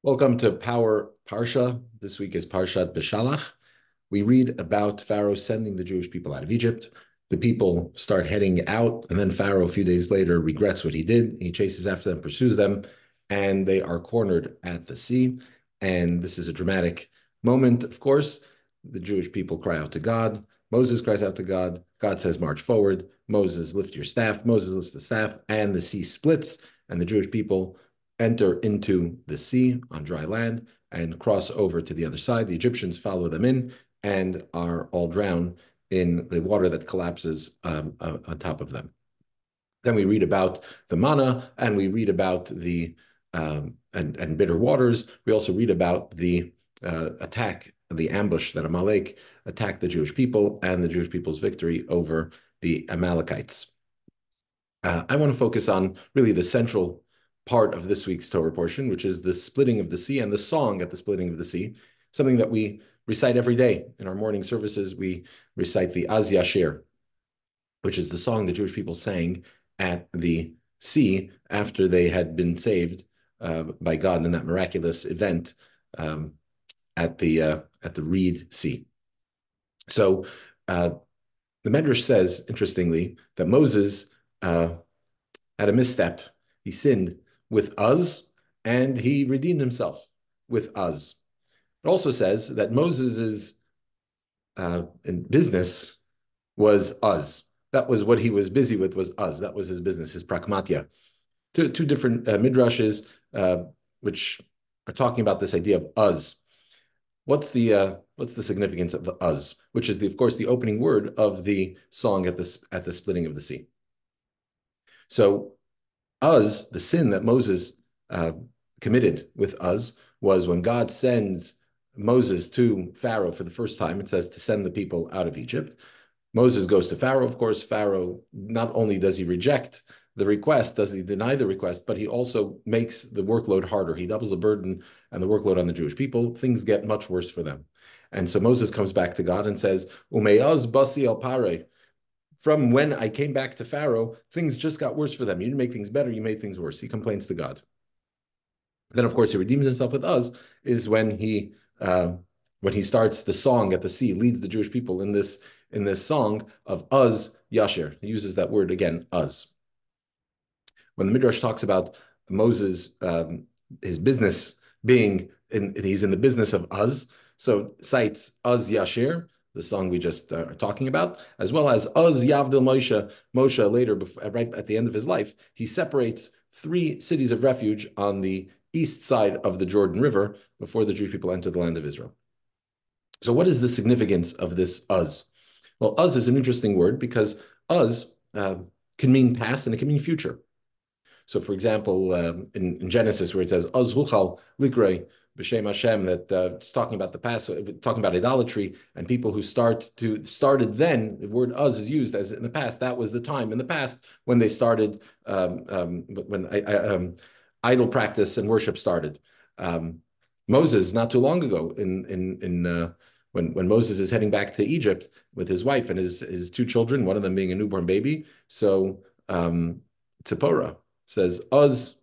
Welcome to Power Parsha. This week is Parshat Beshalach. We read about Pharaoh sending the Jewish people out of Egypt. The people start heading out, and then Pharaoh, a few days later, regrets what he did. He chases after them, pursues them, and they are cornered at the sea. And this is a dramatic moment, of course. The Jewish people cry out to God. Moses cries out to God. God says, march forward. Moses, lift your staff. Moses lifts the staff, and the sea splits, and the Jewish people enter into the sea on dry land and cross over to the other side. The Egyptians follow them in and are all drowned in the water that collapses on top of them. Then we read about the manna, and we read about the and bitter waters. We also read about the attack, the ambush that Amalek attacked the Jewish people, and the Jewish people's victory over the Amalekites. I want to focus on really the central part of this week's Torah portion, which is the splitting of the sea and the song at the splitting of the sea, something that we recite every day. In our morning services, we recite the Az Yashir, which is the song the Jewish people sang at the sea after they had been saved by God in that miraculous event at the Reed Sea. So the Medrash says, interestingly, that Moses had a misstep. He sinned with Uz, and he redeemed himself with Uz. It also says that Moses's in business was Uz. That was what he was busy with, was Uz. That was his business, his pragmatia. Two different midrashes which are talking about this idea of Uz. What's the significance of Uz, which is of course the opening word of the song at the splitting of the sea? So Uz, the sin that Moses committed with Uz, was when God sends Moses to Pharaoh for the first time. It says to send the people out of Egypt. Moses goes to Pharaoh. Of course, Pharaoh, not only does he reject the request, does he deny the request, but he also makes the workload harder. He doubles the burden and the workload on the Jewish people. Things get much worse for them. And so Moses comes back to God and says, Umeyaz basi el pare. From when I came back to Pharaoh, things just got worse for them. You didn't make things better, you made things worse. He complains to God. Then, of course, he redeems himself with Uz, is when he starts the song at the sea, leads the Jewish people in this song of Uz Yashir. He uses that word again, Uz. When the Midrash talks about Moses, his business being he's in the business of Uz, so cites Uz Yashir, the song we just are talking about, as well as Uz Yavdil Moshe. Moshe later, right at the end of his life, he separates 3 cities of refuge on the east side of the Jordan River before the Jewish people enter the land of Israel. So what is the significance of this Uz? Well, Uz is an interesting word because Uz can mean past and it can mean future. So, for example, in Genesis, where it says "Az huchal likrei b'shem Hashem," that it's talking about the past, talking about idolatry and people who started then. The word "uz" is used as in the past. That was the time in the past when they started, when idol practice and worship started. Moses, not too long ago, when Moses is heading back to Egypt with his wife and his 2 children, one of them being a newborn baby. So Tzipporah says, Uz.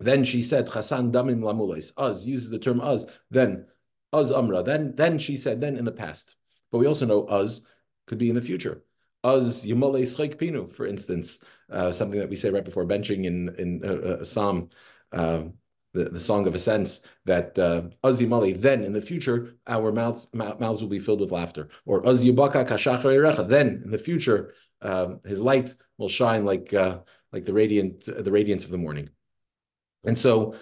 Then she said, Chasan damim lamulis. Uz uses the term Uz. Then Uz Amra. Then she said, then in the past. But we also know Uz could be in the future. Uz Yumale Schik Pinu, for instance, something that we say right before benching in a psalm, the Song of Ascents, that Uz Yumale, then in the future, our mouths will be filled with laughter. Or Uz Yubaka Kashachar Erecha, then in the future, his light will shine like the radiance of the morning. And so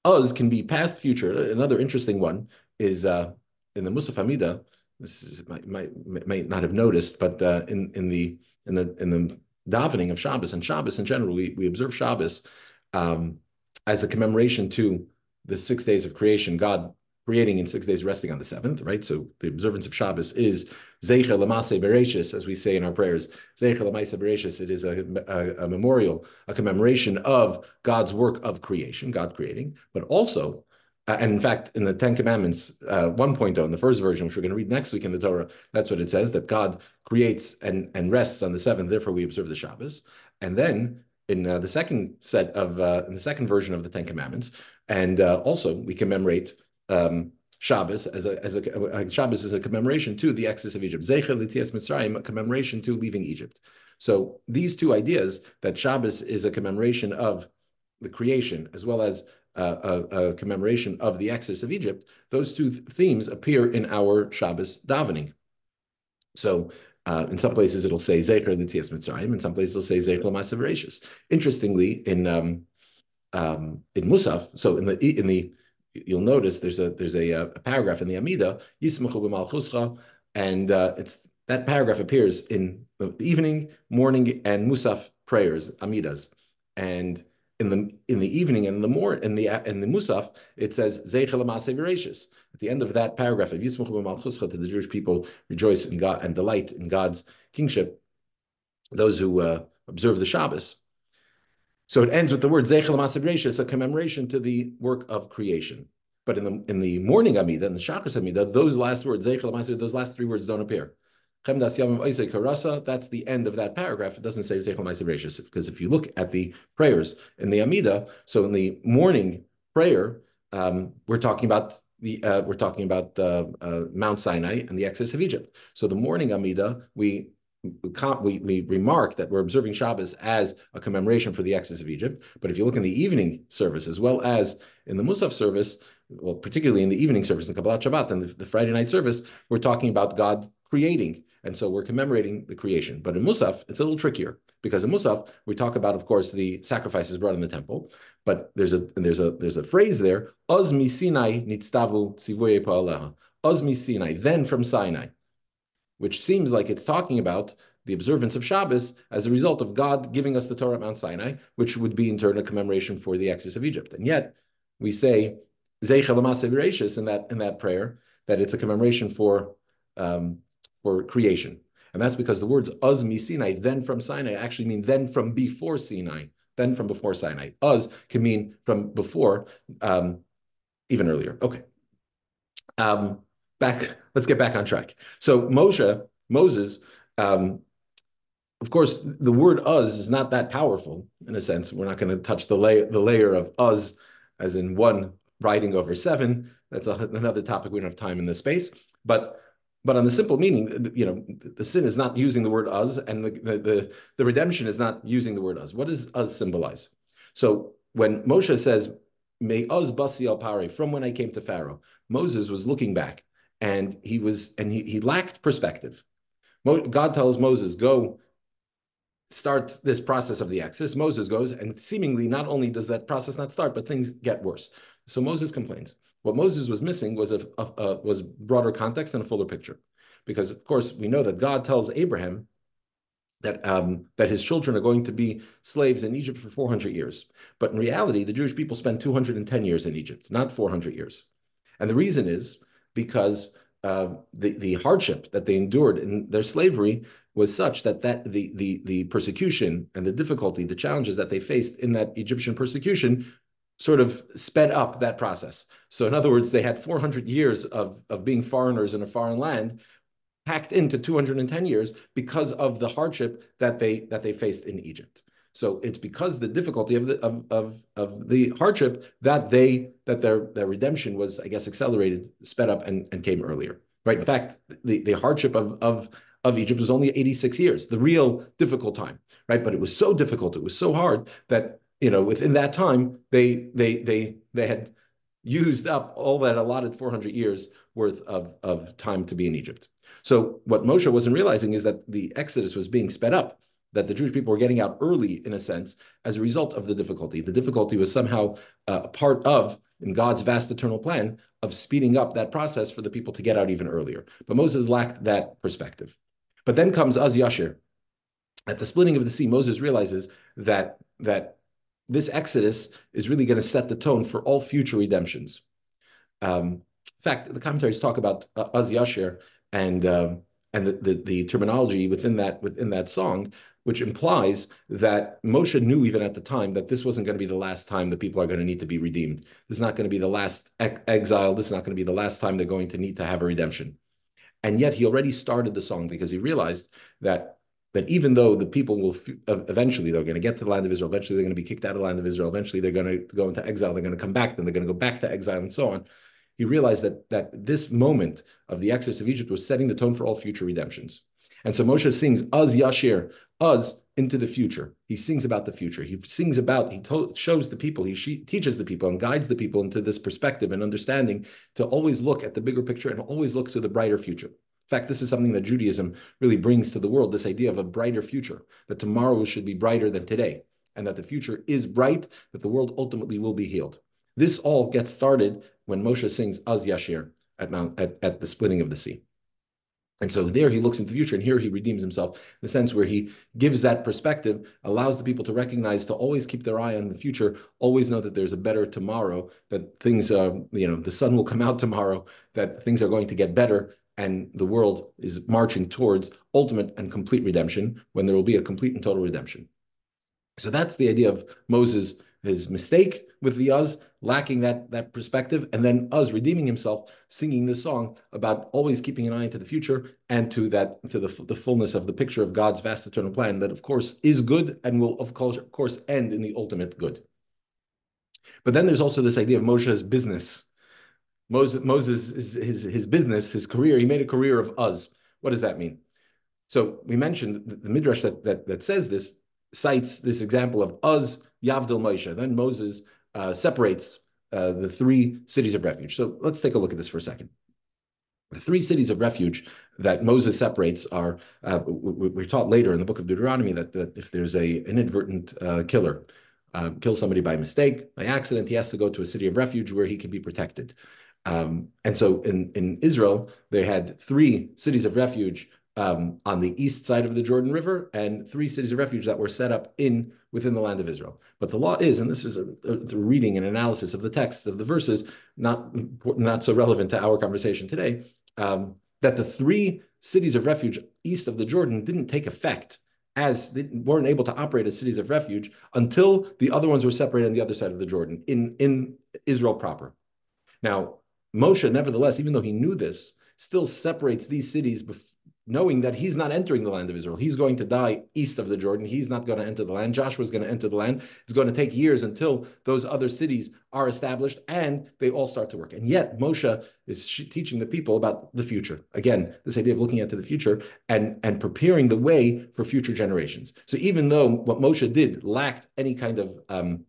Uz can be past, future. Another interesting one is in the Musaf Hamida. This is, might not have noticed, but in the davening of Shabbos, and Shabbos in general, we observe Shabbos as a commemoration to the 6 days of creation, God creating in 6 days, resting on the 7th, right? So the observance of Shabbos is Zeicher L'Maseh Bereshis, as we say in our prayers. Zeicher L'Maseh Bereshis. It is a memorial, a commemoration of God's work of creation, God creating, but also, and in fact, in the Ten Commandments 1.0, in the first version, which we're going to read next week in the Torah, that's what it says, that God creates and rests on the 7th, therefore we observe the Shabbos. And then in the second set of in the second version of the Ten Commandments, and also we commemorate Shabbos Shabbos is a commemoration to the exodus of Egypt. Zecher l'Yetzias Mitzrayim, a commemoration to leaving Egypt. So these 2 ideas, that Shabbos is a commemoration of the creation as well as a commemoration of the exodus of Egypt, those 2 themes appear in our Shabbos davening. So in some places it'll say Zecher l'Yetzias Mitzrayim, in some places it'll say Zecher l'Maasav Bereishis. Interestingly, in Musaf, so in the you'll notice there's a paragraph in the Amida, Yismachu b'malchuscha, and it's that paragraph appears in the evening, morning, and Musaf prayers, Amidas, and in the evening and in the Musaf it says Zeichel L'Maaseh Bereishis. At the end of that paragraph of Yismachu b'malchuscha, to the Jewish people rejoice in God and delight in God's kingship, those who observe the Shabbos. So it ends with the word Zeichel L'Maaseh Bereishis, a commemoration to the work of creation. But in the morning Amida, in the Shachris Amida, those last words, Zeichel L'Maaseh, those last 3 words don't appear. That's the end of that paragraph. It doesn't say Zeichel L'Maaseh Bereishis, because if you look at the prayers in the Amida, so in the morning prayer, we're talking about Mount Sinai and the Exodus of Egypt. So the morning Amida, we remark that we're observing Shabbos as a commemoration for the Exodus of Egypt. But if you look in the evening service, as well as in the Musaf service, well, particularly in the evening service, in Kabbalat Shabbat and the Friday night service, we're talking about God creating. And so we're commemorating the creation. But in Musaf, it's a little trickier, because in Musaf, we talk about, of course, the sacrifices brought in the temple. But there's a phrase there, Oz mi Sinai nitztavu tzivuye pa'aleha. Oz mi Sinai, then from Sinai, which seems like it's talking about the observance of Shabbos as a result of God giving us the Torah at Mount Sinai, which would be in turn a commemoration for the Exodus of Egypt. And yet we say Zeichel L'Maaseh Bereishis in that prayer, that it's a commemoration for creation. And that's because the words Uz mi Sinai, then from Sinai, actually mean then from before Sinai, then from before Sinai. Uz can mean from before, even earlier. Okay. Let's get back on track. So Moses, of course, the word "uz" is not that powerful in a sense. We're not going to touch the layer of "uz" as in 1 riding over 7. That's another topic. We don't have time in this space. But on the simple meaning, the sin is not using the word "uz," and the redemption is not using the word "uz." What does "uz" symbolize? So when Moshe says, "May uz basi al pare," from when I came to Pharaoh, Moses was looking back, and he lacked perspective. God tells Moses, go start this process of the Exodus. Moses goes, and seemingly not only does that process not start, but things get worse. So Moses complains. What Moses was missing was was broader context and a fuller picture. Because, of course, we know that God tells Abraham that his children are going to be slaves in Egypt for 400 years. But in reality, the Jewish people spent 210 years in Egypt, not 400 years. And the reason is because the hardship that they endured in their slavery was such that the persecution and the difficulty, the challenges that they faced in that Egyptian persecution sort of sped up that process. So in other words, they had 400 years of being foreigners in a foreign land packed into 210 years because of the hardship that they faced in Egypt. So it's because the difficulty of the hardship that their redemption was, I guess, accelerated, sped up, and came earlier. Right. In fact, the hardship of Egypt was only 86 years, the real difficult time. Right. But it was so difficult, it was so hard that within that time they had used up all that allotted 400 years worth of time to be in Egypt. So what Moshe wasn't realizing is that the Exodus was being sped up, that the Jewish people were getting out early, in a sense, as a result of the difficulty. The difficulty was somehow a part of, in God's vast eternal plan, of speeding up that process for the people to get out even earlier. But Moses lacked that perspective. But then comes Az Yashir. At the splitting of the sea, Moses realizes that this Exodus is really going to set the tone for all future redemptions. In fact, the commentaries talk about Az Yashir and the terminology within that song, which implies that Moshe knew even at the time that this wasn't going to be the last time the people are going to need to be redeemed. This is not going to be the last exile. This is not going to be the last time they're going to need to have a redemption. And yet he already started the song because he realized that that even though the people will eventually, they're going to get to the land of Israel, eventually they're going to be kicked out of the land of Israel, eventually they're going to go into exile, they're going to come back, then they're going to go back to exile and so on. He realized that this moment of the exodus of Egypt was setting the tone for all future redemptions. And so Moshe sings Az Yashir, Az into the future. He sings about the future. He sings about, shows the people, teaches the people and guides the people into this perspective and understanding to always look at the bigger picture and always look to the brighter future. In fact, this is something that Judaism really brings to the world, this idea of a brighter future, that tomorrow should be brighter than today, and that the future is bright, that the world ultimately will be healed. This all gets started when Moshe sings Az Yashir at the splitting of the sea. And so there he looks into the future, and here he redeems himself in the sense where he gives that perspective, allows the people to recognize, to always keep their eye on the future, always know that there's a better tomorrow, that things, the sun will come out tomorrow, that things are going to get better, and the world is marching towards ultimate and complete redemption when there will be a complete and total redemption. So that's the idea of Moses, his mistake with the Uz, lacking that perspective, and then Uz redeeming himself, singing this song about always keeping an eye into the future and to the fullness of the picture of God's vast eternal plan that, of course, is good and will, of course, end in the ultimate good. But then there's also this idea of Moshe's business. Moses his business, his career. He made a career of Uz. What does that mean? So we mentioned the midrash that says this cites this example of Uz Yavdil Moshe. Then Moses separates the three cities of refuge. So let's take a look at this for a second. The three cities of refuge that Moses separates are, we're taught later in the book of Deuteronomy that if there's an inadvertent killer, kills somebody by mistake, by accident, he has to go to a city of refuge where he can be protected. And so in Israel, they had three cities of refuge on the east side of the Jordan River, and three cities of refuge that were set up within the land of Israel. But the law is, and this is a reading and analysis of the text of the verses, not so relevant to our conversation today, that the three cities of refuge east of the Jordan didn't take effect, as they weren't able to operate as cities of refuge until the other ones were separated on the other side of the Jordan in Israel proper. Now, Moshe, nevertheless, even though he knew this, still separates these cities knowing that he's not entering the land of Israel. He's going to die east of the Jordan. He's not going to enter the land. Joshua's going to enter the land. It's going to take years until those other cities are established and they all start to work. And yet Moshe is teaching the people about the future. Again, this idea of looking into the future and preparing the way for future generations. So even though what Moshe did lacked any kind of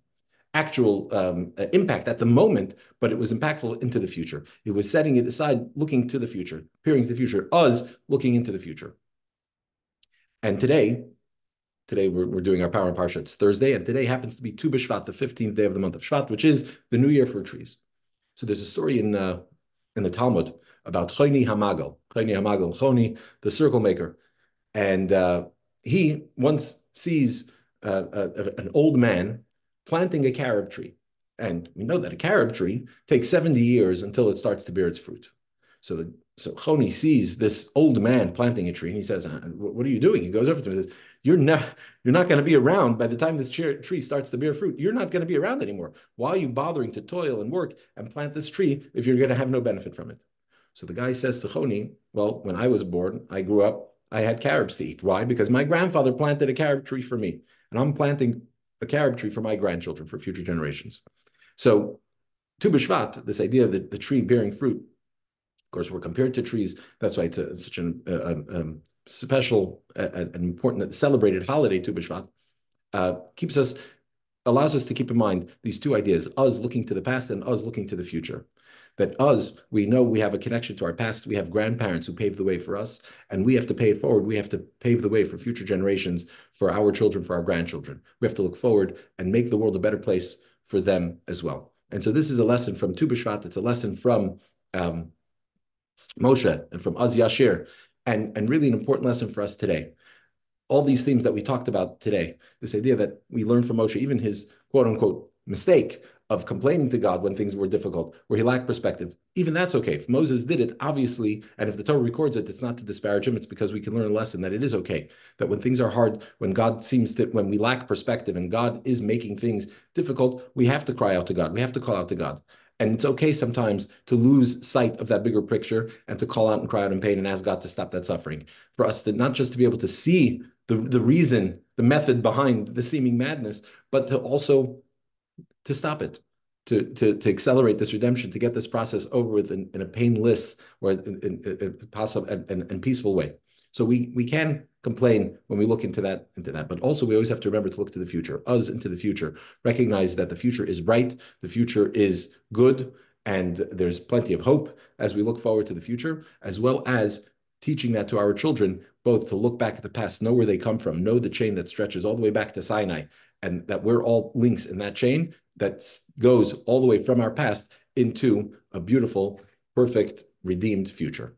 actual impact at the moment, but it was impactful into the future. It was setting it aside, looking to the future, peering to the future, us looking into the future. And today we're doing our Power and Parsha. It's Thursday, and today happens to be Tu B'Shvat, the 15th day of the month of Shvat, which is the new year for trees. So there's a story in the Talmud about Choni Hamagal, Choni, the circle maker. And he once sees an old man planting a carob tree. And we know that a carob tree takes 70 years until it starts to bear its fruit. So Choni sees this old man planting a tree, and he says, "What are you doing?" He goes over to him and says, you're not going to be around by the time this tree starts to bear fruit. You're not going to be around anymore. Why are you bothering to toil and work and plant this tree if you're going to have no benefit from it? So the guy says to Choni, well, when I was born, I grew up, I had carobs to eat. Why? Because my grandfather planted a carob tree for me, and I'm planting a carob tree for my grandchildren, for future generations. So Tu B'Shvat, this idea that the tree bearing fruit, of course, we're compared to trees. That's why it's such a special and important, celebrated holiday, Tu B'Shvat, allows us to keep in mind these two ideas, us looking to the past and us looking to the future. That us, we know we have a connection to our past. We have grandparents who paved the way for us, and we have to pay it forward. We have to pave the way for future generations, for our children, for our grandchildren. We have to look forward and make the world a better place for them as well. And so this is a lesson from Tu B'Shvat. It's a lesson from Moshe and from Az Yashir, and really an important lesson for us today. All these themes that we talked about today, this idea that we learned from Moshe, even his quote unquote mistake of complaining to God when things were difficult, where he lacked perspective, even that's okay. If Moses did it, obviously, and if the Torah records it, it's not to disparage him, it's because we can learn a lesson that it is okay, that when things are hard, when we lack perspective and God is making things difficult, we have to cry out to God. We have to call out to God. And it's okay sometimes to lose sight of that bigger picture and to call out and cry out in pain and ask God to stop that suffering. For us to not just to be able to see the reason, the method behind the seeming madness, but to also to stop it, to accelerate this redemption, to get this process over with in a painless or in possible and peaceful way. So we can complain when we look into that, but also we always have to remember to look to the future, us into the future, recognize that the future is bright, the future is good, and there's plenty of hope as we look forward to the future, as well as teaching that to our children, both to look back at the past, know where they come from, know the chain that stretches all the way back to Sinai, and that we're all links in that chain that goes all the way from our past into a beautiful, perfect, redeemed future.